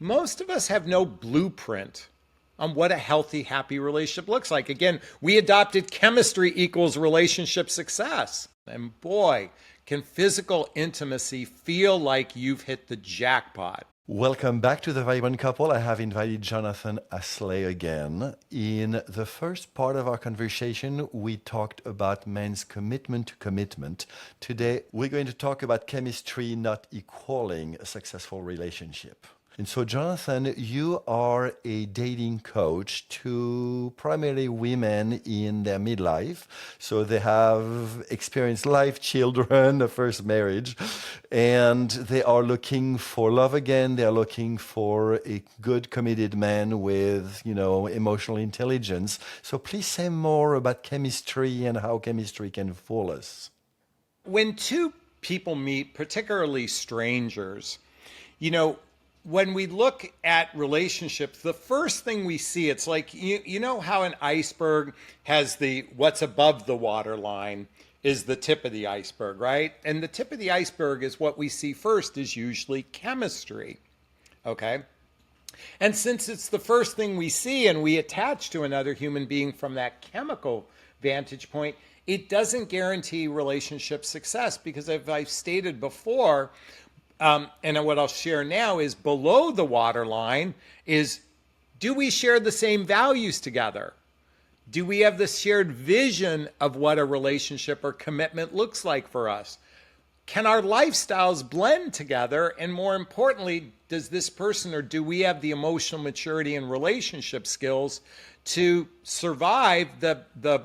most of us have no blueprint on what a healthy, happy relationship looks like. Again, we adopted chemistry equals relationship success. And boy, can physical intimacy feel like you've hit the jackpot. Welcome back to the Vibrant Couple. I have invited Jonathon Aslay again. In the first part of our conversation, we talked about men's commitment to commitment. Today, we're going to talk about chemistry not equaling a successful relationship. And so, Jonathan, you are a dating coach to primarily women in their midlife. So they have experienced life, children, a first marriage, and they are looking for love again. They are looking for a good, committed man with, emotional intelligence. So please say more about chemistry and how chemistry can fool us. When two people meet, particularly strangers, you know, when we look at relationships, the first thing we see, it's like, you know how an iceberg has what's above the water line is the tip of the iceberg, right? And the tip of the iceberg is what we see first is usually chemistry, okay? And since it's the first thing we see and we attach to another human being from that chemical vantage point, it doesn't guarantee relationship success because, as I've stated before, and what I'll share now is below the waterline is, do we share the same values together? Do we have the shared vision of what a relationship or commitment looks like for us? Can our lifestyles blend together? And more importantly, does this person or do we have the emotional maturity and relationship skills to survive the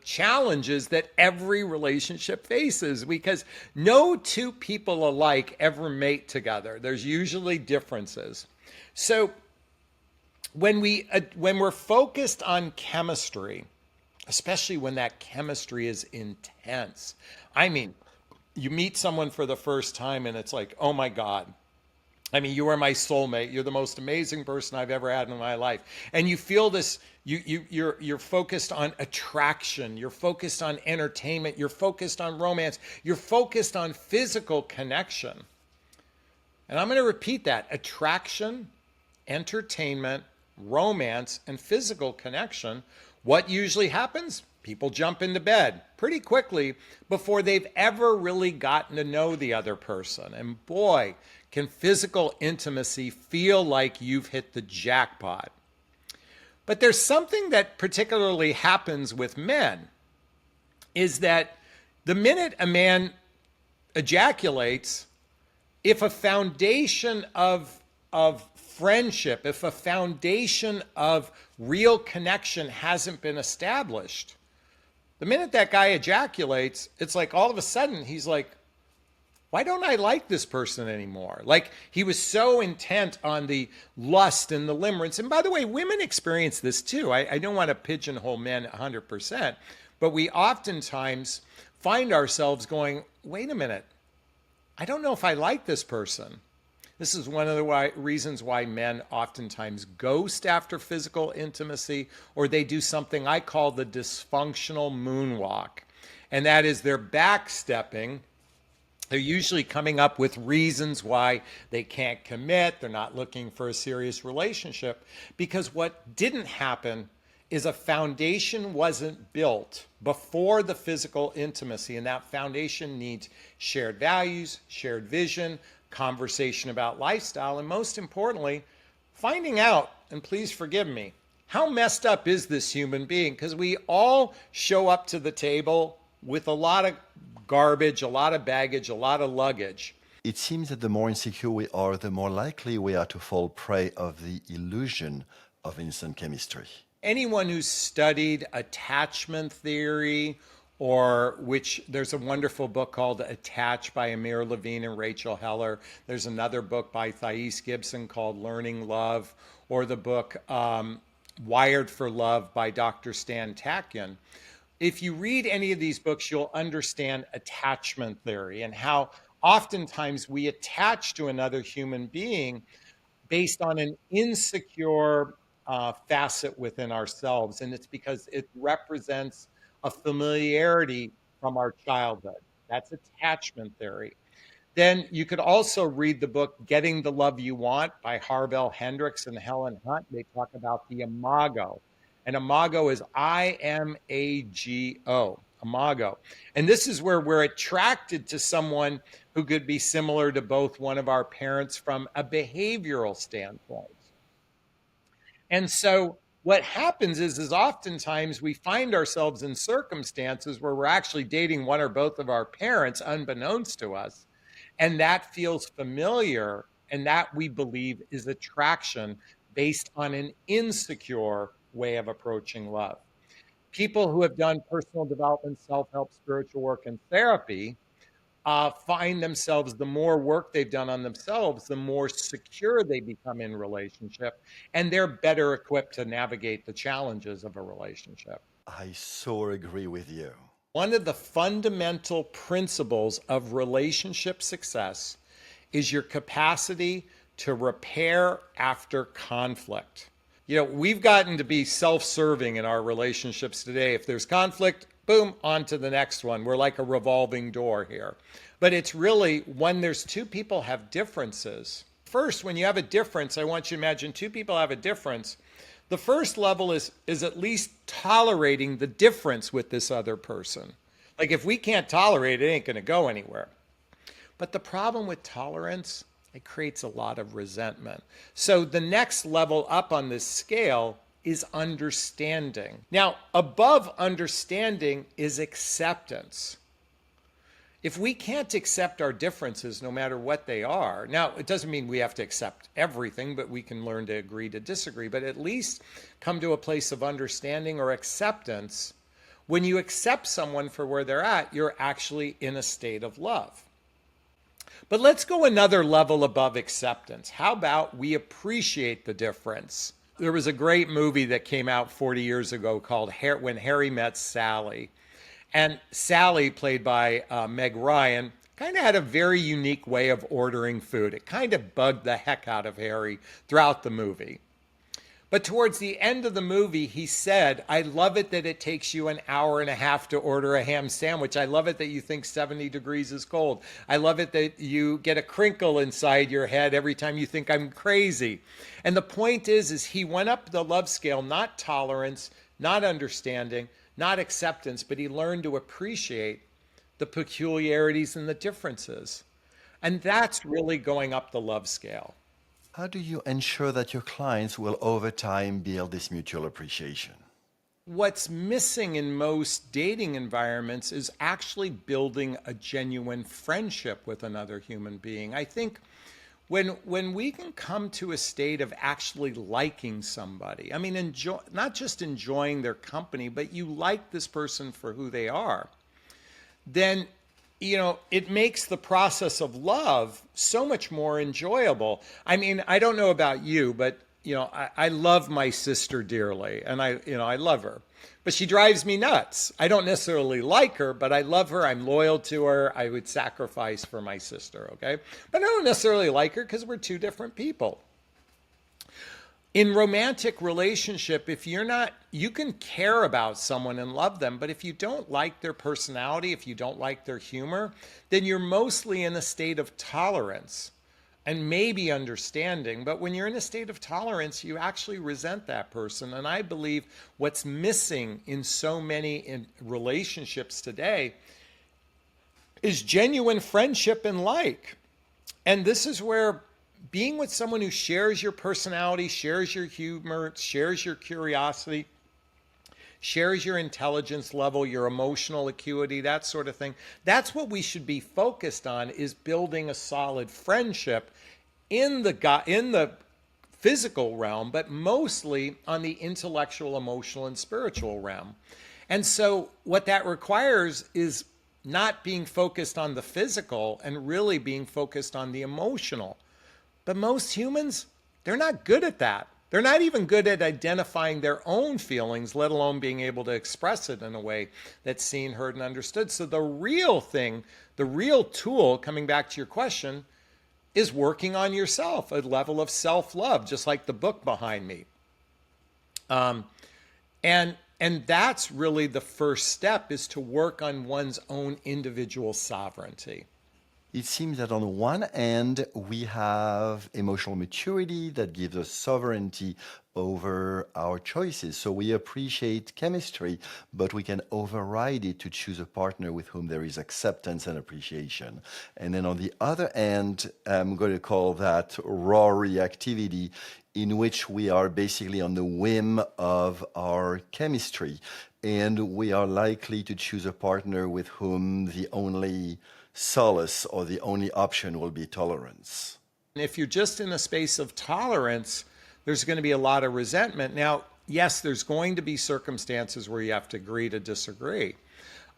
challenges that every relationship faces? Because no two people alike ever mate together. There's usually differences. So when we're focused on chemistry, especially when that chemistry is intense, I mean, you meet someone for the first time and it's like, oh my God, I mean, you are my soulmate. You're the most amazing person I've ever had in my life. And you feel this, you're focused on attraction. You're focused on entertainment. You're focused on romance. You're focused on physical connection. And I'm going to repeat that: attraction, entertainment, romance, and physical connection. What usually happens? People jump into bed pretty quickly before they've ever really gotten to know the other person. And boy, can physical intimacy feel like you've hit the jackpot. But there's something that particularly happens with men, is that the minute a man ejaculates, if a foundation of friendship, if a foundation of real connection hasn't been established, the minute that guy ejaculates, it's like all of a sudden he's like, why don't I like this person anymore? Like, he was so intent on the lust and the limerence. And by the way, women experience this too. I don't want to pigeonhole men 100%, but we oftentimes find ourselves going, wait a minute, I don't know if I like this person. This is one of the reasons why men oftentimes ghost after physical intimacy, or they do something I call the dysfunctional moonwalk. And that is, they're backstepping. They're usually coming up with reasons why they can't commit. They're not looking for a serious relationship, because what didn't happen is a foundation wasn't built before the physical intimacy. And that foundation needs shared values, shared vision, conversation about lifestyle, and most importantly, finding out, and please forgive me, how messed up is this human being? Because we all show up to the table with a lot of garbage, a lot of baggage, a lot of luggage. It seems that the more insecure we are, the more likely we are to fall prey of the illusion of instant chemistry. Anyone who's studied attachment theory, or which there's a wonderful book called Attach by Amir Levine and Rachel Heller. There's another book by Thais Gibson called Learning Love, or the book Wired for Love by Dr. Stan Tatkin. If you read any of these books, you'll understand attachment theory and how oftentimes we attach to another human being based on an insecure facet within ourselves. And it's because it represents a familiarity from our childhood. That's attachment theory. Then you could also read the book Getting the Love You Want by Harville Hendricks and Helen Hunt. They talk about the Imago. And Imago is Imago, Imago. And this is where we're attracted to someone who could be similar to both one of our parents from a behavioral standpoint. And so what happens is oftentimes we find ourselves in circumstances where we're actually dating one or both of our parents unbeknownst to us. And that feels familiar. And that we believe is attraction based on an insecure way of approaching love. People who have done personal development, self help, spiritual work, and therapy find themselves, the more work they've done on themselves, the more secure they become in relationship, and they're better equipped to navigate the challenges of a relationship. I so agree with you. One of the fundamental principles of relationship success is your capacity to repair after conflict. We've gotten to be self-serving in our relationships today. If there's conflict, boom, on to the next one. We're like a revolving door here. But it's really when there's two people have differences. First, when you have a difference, I want you to imagine two people have a difference. The first level is at least tolerating the difference with this other person. Like if we can't tolerate it, it ain't going to go anywhere. But the problem with tolerance, it creates a lot of resentment. So the next level up on this scale is understanding. Now, above understanding is acceptance. If we can't accept our differences, no matter what they are, now it doesn't mean we have to accept everything, but we can learn to agree to disagree, but at least come to a place of understanding or acceptance. When you accept someone for where they're at, you're actually in a state of love. But let's go another level above acceptance. How about we appreciate the difference? There was a great movie that came out 40 years ago called When Harry Met Sally. And Sally, played by Meg Ryan, kind of had a very unique way of ordering food. It kind of bugged the heck out of Harry throughout the movie. But towards the end of the movie, he said, I love it that it takes you an hour and a half to order a ham sandwich. I love it that you think 70 degrees is cold. I love it that you get a crinkle inside your head every time you think I'm crazy. And the point is he went up the love scale, not tolerance, not understanding, not acceptance, but he learned to appreciate the peculiarities and the differences. And that's really going up the love scale. How do you ensure that your clients will over time build this mutual appreciation? What's missing in most dating environments is actually building a genuine friendship with another human being. I think when we can come to a state of actually liking somebody, I mean, not just enjoying their company, but you like this person for who they are, then it makes the process of love so much more enjoyable. I mean, I don't know about you, but I love my sister dearly, and I love her, but she drives me nuts. I don't necessarily like her, but I love her. I'm loyal to her. I would sacrifice for my sister. Okay. But I don't necessarily like her because we're two different people. In romantic relationship, if you're not, you can care about someone and love them, but if you don't like their personality, if you don't like their humor, then you're mostly in a state of tolerance and maybe understanding. But when you're in a state of tolerance, you actually resent that person. And I believe what's missing in so many relationships today is genuine friendship and like. And this is where being with someone who shares your personality, shares your humor, shares your curiosity, shares your intelligence level, your emotional acuity, that sort of thing. That's what we should be focused on, is building a solid friendship in the physical realm, but mostly on the intellectual, emotional, and spiritual realm. And so what that requires is not being focused on the physical and really being focused on the emotional. But most humans, they're not good at that. They're not even good at identifying their own feelings, let alone being able to express it in a way that's seen, heard, and understood. So the real thing, the real tool, coming back to your question, is working on yourself, a level of self-love, just like the book behind me. And that's really the first step, is to work on one's own individual sovereignty. It seems that on one end, we have emotional maturity that gives us sovereignty over our choices. So we appreciate chemistry, but we can override it to choose a partner with whom there is acceptance and appreciation. And then on the other end, I'm going to call that raw reactivity, in which we are basically on the whim of our chemistry. And we are likely to choose a partner with whom the only solace or the only option will be tolerance. And if you're just in a space of tolerance, there's going to be a lot of resentment. Now, yes, there's going to be circumstances where you have to agree to disagree.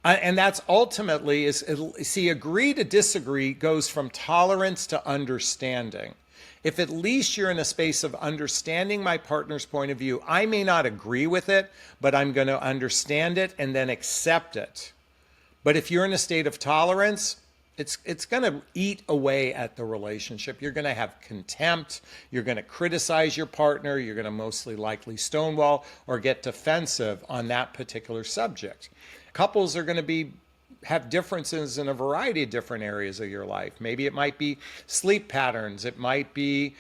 And that's ultimately is see, agree to disagree goes from tolerance to understanding. If at least you're in a space of understanding my partner's point of view, I may not agree with it, but I'm going to understand it and then accept it. But if you're in a state of tolerance, it's going to eat away at the relationship. You're going to have contempt. You're going to criticize your partner. You're going to mostly likely stonewall or get defensive on that particular subject. Couples are going to have differences in a variety of different areas of your life. Maybe it might be sleep patterns. It might be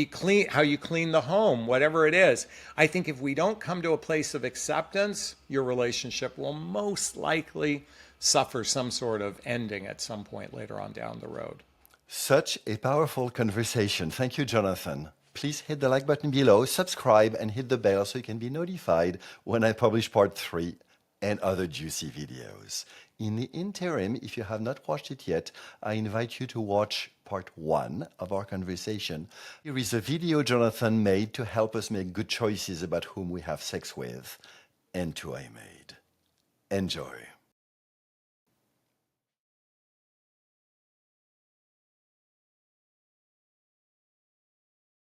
clean, how you clean the home, whatever it is. I think if we don't come to a place of acceptance, your relationship will most likely suffer some sort of ending at some point later on down the road. Such a powerful conversation. Thank you, Jonathan. Please hit the like button below, subscribe, and hit the bell so you can be notified when I publish part 3 and other juicy videos. In the interim, if you have not watched it yet, I invite you to watch part 1 of our conversation. Here is a video Jonathan made to help us make good choices about whom we have sex with and to I made. Enjoy.